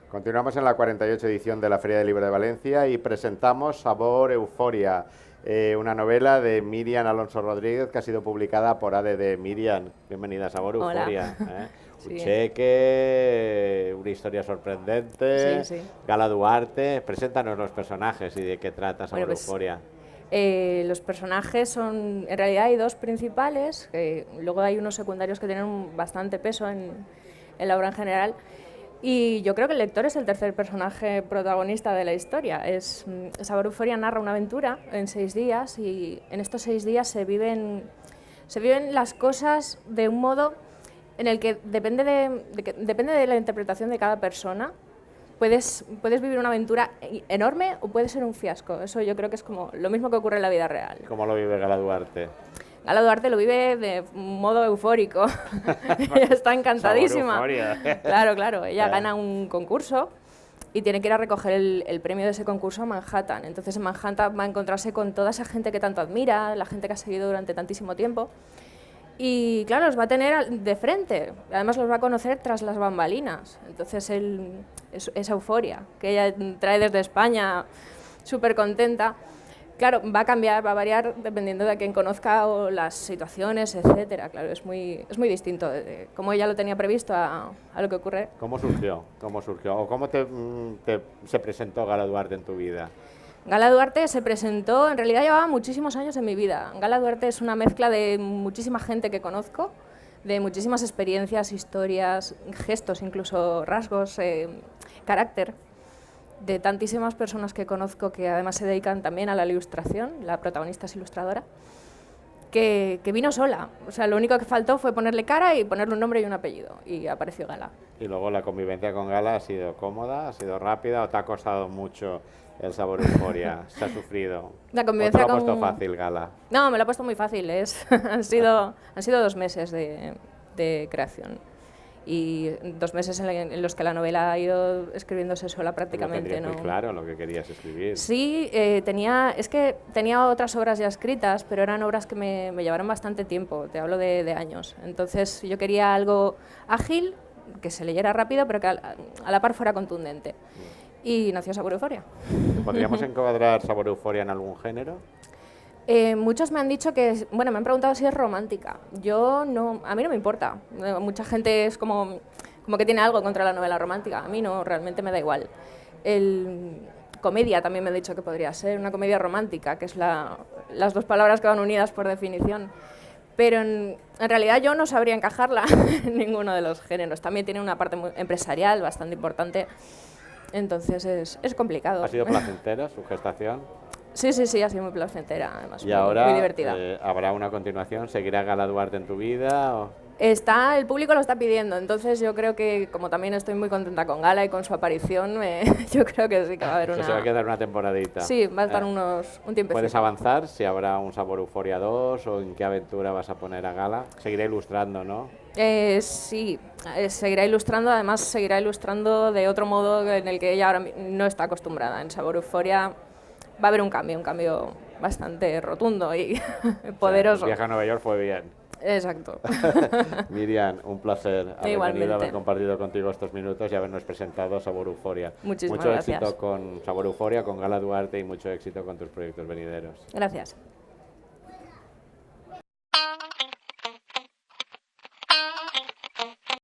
Continuamos en la 48 edición de la Feria del Libro de Valencia y presentamos Sabor Euforia, una novela de Miriam Alonso Rodríguez que ha sido publicada por ADD. Miriam, bienvenida a Sabor Euforia. Sí. Un cheque, una historia sorprendente, Sí, sí. Gala Duarte. Preséntanos los personajes y de qué trata Sabor Euforia. Los personajes son, en realidad hay dos principales, luego hay unos secundarios que tienen bastante peso en la obra en general. Y yo creo que el lector es el tercer personaje protagonista de la historia. Sabor Euforia narra una aventura en 6 días y en estos 6 días se viven las cosas de un modo en el que depende de la interpretación de cada persona. Puedes vivir una aventura enorme o puede ser un fiasco. Eso yo creo que es como lo mismo que ocurre en la vida real. ¿Cómo lo vive Gala Duarte? Gala Duarte lo vive de modo eufórico. Ella está encantadísima. Sabor Euforia. Claro. Ella gana un concurso y tiene que ir a recoger el premio de ese concurso a Manhattan. Entonces en Manhattan va a encontrarse con toda esa gente que tanto admira, la gente que ha seguido durante tantísimo tiempo. Y claro, los va a tener de frente. Además los va a conocer tras las bambalinas. Entonces esa euforia que ella trae desde España, súper contenta. Claro, va a cambiar, va a variar dependiendo de a quién conozca o las situaciones, etcétera. Claro, es muy distinto de cómo ella lo tenía previsto a lo que ocurre. ¿Cómo surgió? ¿O cómo se presentó Gala Duarte en tu vida? Gala Duarte se presentó, en realidad llevaba muchísimos años en mi vida. Gala Duarte es una mezcla de muchísima gente que conozco, de muchísimas experiencias, historias, gestos, incluso rasgos, carácter, de tantísimas personas que conozco que además se dedican también a la ilustración. La protagonista es ilustradora, que vino sola. O sea, lo único que faltó fue ponerle cara y ponerle un nombre y un apellido, y apareció Gala. Y luego la convivencia con Gala ha sido cómoda, ha sido rápida, ¿o te ha costado mucho el Sabor Euforia? ¿Se ha sufrido? La convivencia ¿O te lo ha puesto fácil Gala? No, me lo ha puesto muy fácil. Han sido 2 meses de creación. Y 2 meses en los que la novela ha ido escribiéndose sola prácticamente. ¿No? Muy claro lo que querías escribir. Sí, tenía otras obras ya escritas, pero eran obras que me llevaron bastante tiempo, te hablo de años. Entonces yo quería algo ágil, que se leyera rápido, pero que a la par fuera contundente. Y nació Sabor Euforia. ¿Podríamos encuadrar Sabor Euforia en algún género? Muchos me han dicho que, bueno, me han preguntado si es romántica. Yo no, a mí no me importa. Mucha gente es como que tiene algo contra la novela romántica. A mí no, realmente me da igual. Comedia también me han dicho que podría ser, una comedia romántica, que es las dos palabras que van unidas por definición. Pero en realidad yo no sabría encajarla en ninguno de los géneros. También tiene una parte empresarial bastante importante. Entonces es complicado. ¿Ha sido placentera su gestación? Sí, ha sido muy placentera, además y ahora, muy divertida. ¿Habrá una continuación? ¿Seguirá Gala Duarte en tu vida? ¿O? El público lo está pidiendo, entonces yo creo que, como también estoy muy contenta con Gala y con su aparición, yo creo que sí que va a haber una... Se va a quedar una temporadita. Sí, va a estar un tiempo. ¿Puedes avanzar si habrá un Sabor Euforia 2 o en qué aventura vas a poner a Gala? Seguirá ilustrando, ¿no? Sí, seguirá ilustrando, además seguirá ilustrando de otro modo en el que ella ahora no está acostumbrada. En Sabor Euforia va a haber un cambio bastante rotundo y poderoso. El viaje a Nueva York fue bien. Exacto. Miriam, un placer haber compartido contigo estos minutos y habernos presentado Sabor Euforia. Muchísimas gracias. Mucho éxito con Sabor Euforia, con Gala Duarte y mucho éxito con tus proyectos venideros. Gracias.